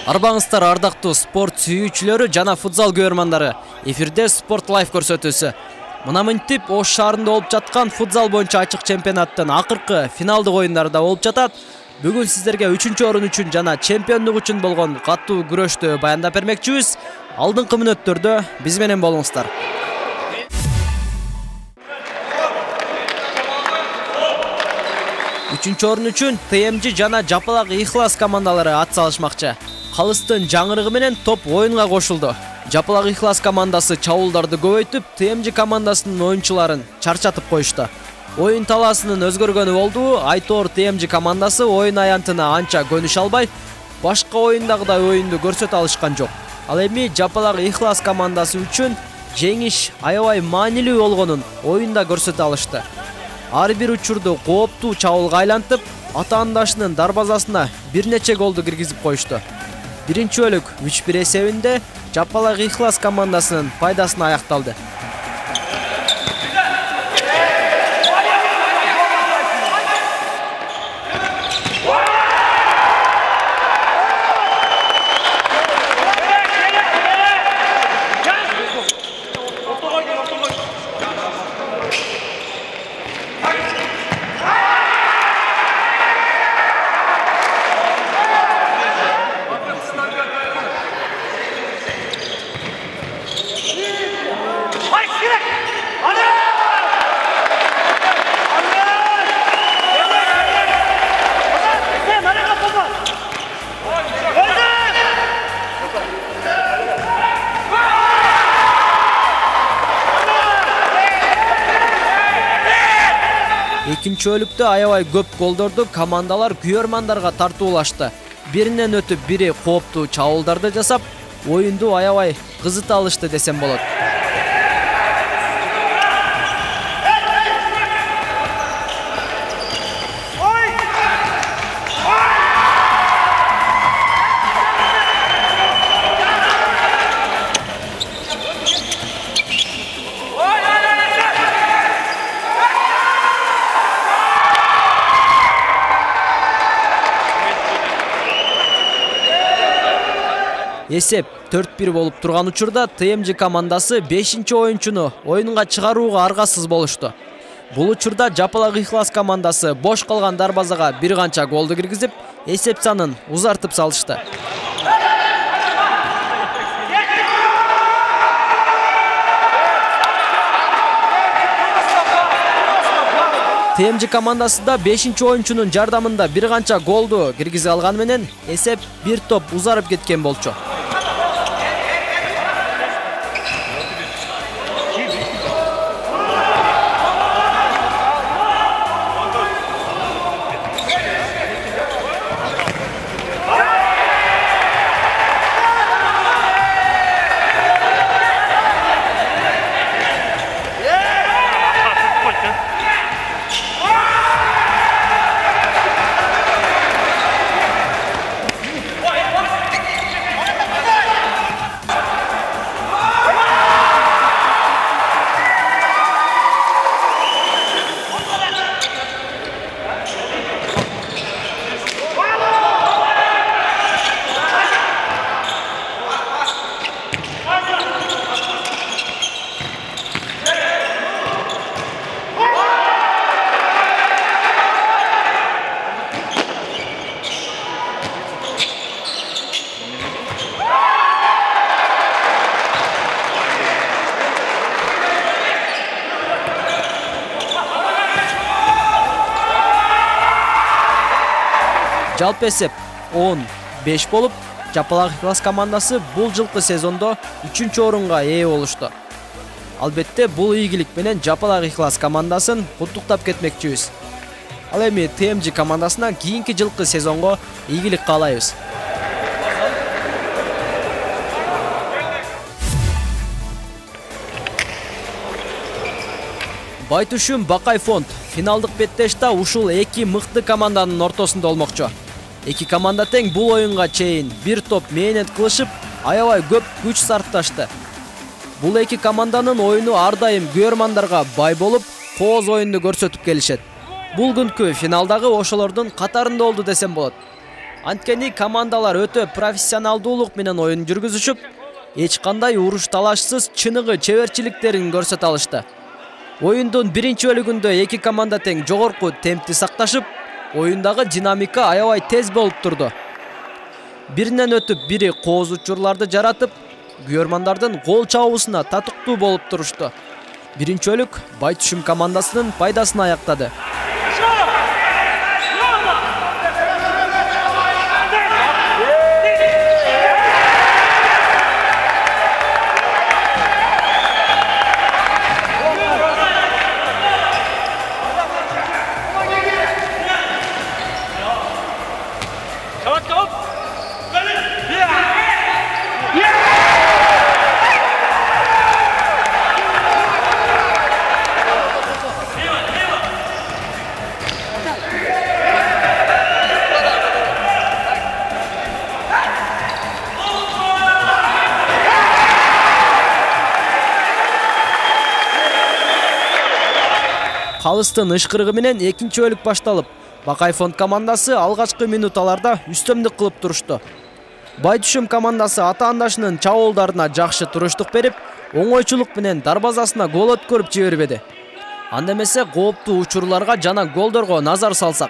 Арбаңыздар ардактуу спорт сүйүүчүлөрү жана футзал көрөрмандары. Эфирде Sport Life көрсөтүүсү. Мына мынтип Ош шаарында болуп жаткан футзал боюнча ачык чемпионаттын акыркы финалдык оюндарында болуп жатат. Бүгүн сиздерге 3-орун үчүн жана чемпиондук үчүн болгон катуу күрөштү баяндап бермекчибиз. Алдыңкы мүнөттөрдө биз менен болуңуздар. 3-орун үчүн ТМЖ жана Жапалак Ихлас командалары ат салышмакчы. Калыстын жаңырыгы менен топ оюнга кошулду. Жапалак Ихлас командасы чабуулдарды көбөйтүп, ТМЖ командасынын оюнчуларын чарчатып коюшту. Оюн талаасынын өзгөргөнү болду. Айтор ТМЖ командасы оюн аянтына анча көнүшө албай, башка оюндагыдай оюнду көрсөтө алышкан жок. Ал эми Жапалак Ихлас командасы үчүн жеңиш аябай маанилүү болгонун оюнда көрсөтө алышты. Ар бир учурду кооптуу чабуулга айлантып, атаандашынын дарбазасына бир нече голду киргизип коюшту. Биринчи бөлүк 3-1 эсебинде Жапалак Ихлас командасынын пайдасына аякталды. Экинчи бөлүктө аябай көп голдорду командалар күйөрмандарга тартуулашты. Биринен өтүп, бири кооптуу чабуулдарды жасап, оюнду аябай кызыта алышты десем болот. Эсеп 4-1 болуп турган учурда ТМЖ командасы 5-оюнчуну оюнга чыгарууга аргасыз болушту. Бул учурда Жапалак Ихлас командасы бош калган дарбазага бир канча голду киргизип, эсеп санын узартып салышты. ТМЖ командасы да 5-оюнчунун жардамында бир канча голду киргизе алганы менен эсеп бир топ узарып кеткен болчу. Жалпы эсеп 10-5 болуп, Жапалак Ихлас командасы бул жылкы сезондо 3-орунга ээ болушту. Албетте, бул ийгилик менен Жапалак Ихлас командасын куттуктап кетмекчибиз. Ал эми ТМЖ командасына кийинки жылкы сезонго ийгилик каалайбыз. Байтушун Бакай фонд финалдык беттешта ушул эки мыкты команданын ортосунда болмокчу. Эки команда тең бул оюнга чейин бир топ мээнет кылышып, аябай көп күч сарпташты. Бул эки команданын оюну ар дайым күйөрмандарга бай болуп, кооз оюнду көрсөтүп келишет. Бул күнкү финалдагы ошолордун катарында болду десем болот. Анткени командалар өтө профессионалдуулук менен оюн жүргүзүшүп, эч кандай уруш талашсыз чыныгы чеберчиликтерин көрсөтө алышты. Оюндун биринчи бөлүгүндө эки команда тең жогорку темпти сакташып, оюндагы динамика аябай тез болуп турду. Биринен өтүп, бири кооз учурларды жаратып, күйөрмандардын гол чабуусуна татыктуу болуп турушту. Биринчи бөлүк Байтүшүм командасынын пайдасына аяктады. Калыстын ышкырыгы менен экинчи бөлүк башталып, Бакай фонд командасы алгачкы минуталарда үстөмдүк кылып турушту. Байтүшүм командасы ата-андашынын чабуулдарына жакшы туруштук берип, оңойчулук менен дарбазасына гол өткөрүп жибербеди. Анда эмесе кооптуу учурларга жана голдорго назар салсак.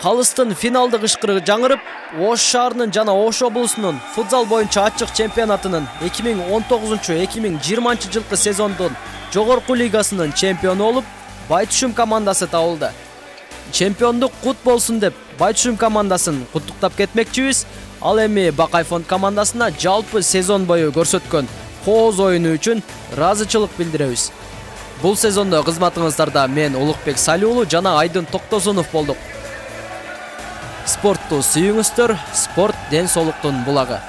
Калыстын финалдык ышкырыгы жаңырып, Ош шаарынын жана Ош облусунун футзал боюнча ачык чемпионатынын 2019-2020 жылкы сезондун жогорку лигасынын чемпиону болуп, Байтүшүм командасы табылды. Чемпиондук кут болсун деп, Байтүшүм командасын куттуктап кетмекчибиз. Ал эми Бакай фонд командасына жалпы сезон бою көрсөткөн кооз оюну үчүн ыраазычылык билдиребиз. Бул сезондо кызматыңыздарда мен Улукбек Салиулу жана Айдын Токтосунов болдук. Спортту сүйүңүздөр, спорт ден соолуктун булагы.